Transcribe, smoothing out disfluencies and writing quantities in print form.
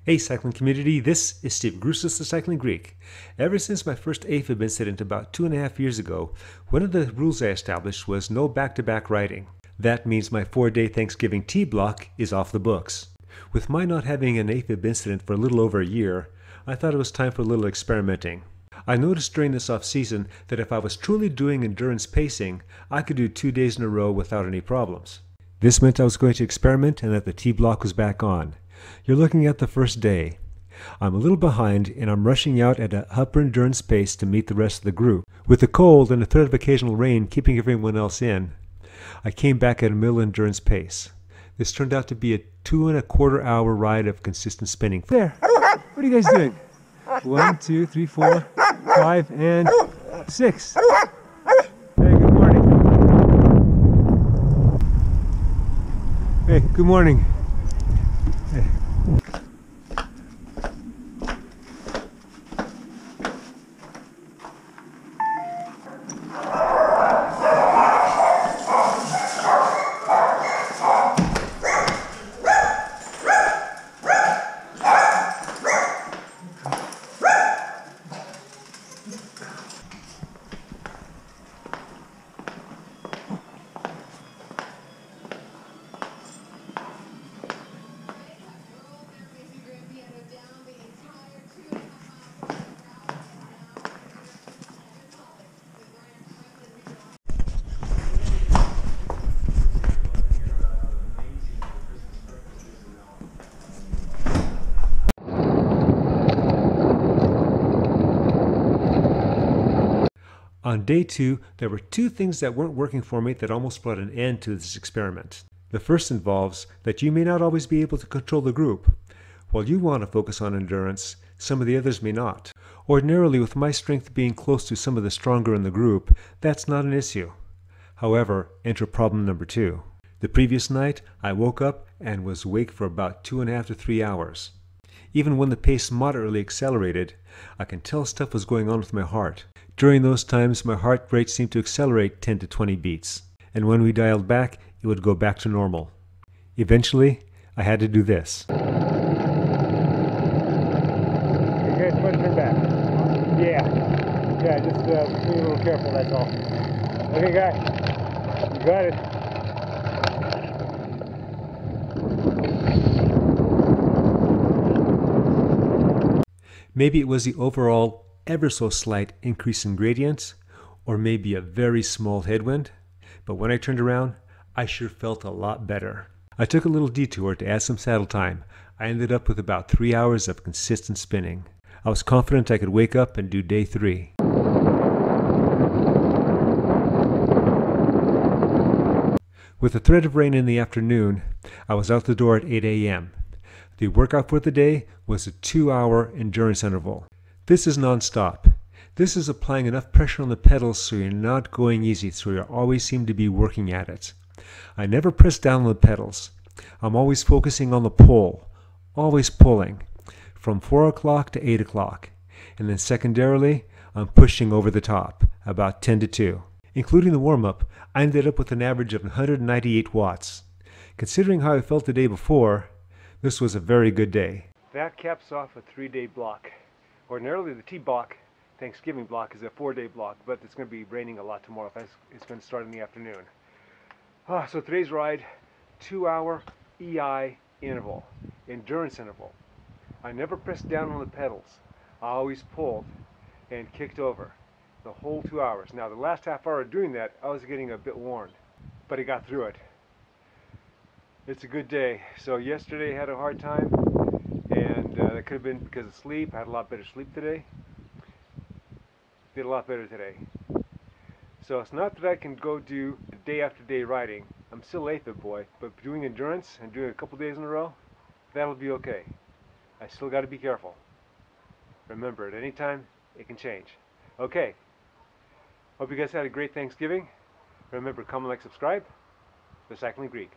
Hey cycling community, this is Steve Grusis, the Cycling Greek. Ever since my first Afib incident about 2.5 years ago, one of the rules I established was no back-to-back riding. That means my 4-day Thanksgiving T block is off the books. With my not having an Afib incident for a little over a year, I thought it was time for a little experimenting. I noticed during this off-season that if I was truly doing endurance pacing, I could do 2 days in a row without any problems. This meant I was going to experiment and that the T block was back on. You're looking at the first day. I'm a little behind and I'm rushing out at an upper endurance pace to meet the rest of the group. With the cold and the threat of occasional rain keeping everyone else in, I came back at a middle endurance pace. This turned out to be a 2.25 hour ride of consistent spinning. There! What are you guys doing? 1, 2, 3, 4, 5, and 6. Hey, good morning. Hey, good morning. Hey. On day 2, there were 2 things that weren't working for me that almost brought an end to this experiment. The first involves that you may not always be able to control the group. While you want to focus on endurance, some of the others may not. Ordinarily, with my strength being close to some of the stronger in the group, that's not an issue. However, enter problem number 2. The previous night, I woke up and was awake for about 2.5 to 3 hours. Even when the pace moderately accelerated, I can tell stuff was going on with my heart. During those times, my heart rate seemed to accelerate 10 to 20 beats, and when we dialed back, it would go back to normal. Eventually, I had to do this. You guys want to turn back? Yeah, just be a little careful, that's all. Okay, guy, you got it. Maybe it was the overall ever so slight increase in gradients, or maybe a very small headwind, but when I turned around, I sure felt a lot better. I took a little detour to add some saddle time. I ended up with about 3 hours of consistent spinning. I was confident I could wake up and do day 3. With the threat of rain in the afternoon, I was out the door at 8 a.m. The workout for the day was a 2-hour endurance interval. This is non-stop. This is applying enough pressure on the pedals so you're not going easy, so you always seem to be working at it. I never press down on the pedals. I'm always focusing on the pull, always pulling, from 4 o'clock to 8 o'clock. And then secondarily, I'm pushing over the top, about 10 to 2. Including the warm-up, I ended up with an average of 198 watts. Considering how I felt the day before, this was a very good day. That caps off a 3-day block. Ordinarily the T block, Thanksgiving block, is a 4-day block, but it's going to be raining a lot tomorrow. It's going to start in the afternoon. So today's ride, 2-hour EI interval, endurance interval. I never pressed down on the pedals. I always pulled and kicked over the whole 2 hours. Now the last half hour of doing that, I was getting a bit worn, but I got through it. It's a good day. So yesterday I had a hard time, and that could have been because of sleep. I had a lot better sleep today. Did a lot better today. So it's not that I can go do day after day riding. I'm still Afib boy, but doing endurance and doing a couple days in a row, that'll be okay. I still got to be careful. Remember, at any time, it can change. Okay. Hope you guys had a great Thanksgiving. Remember, comment, like, subscribe. The Cycling Greek.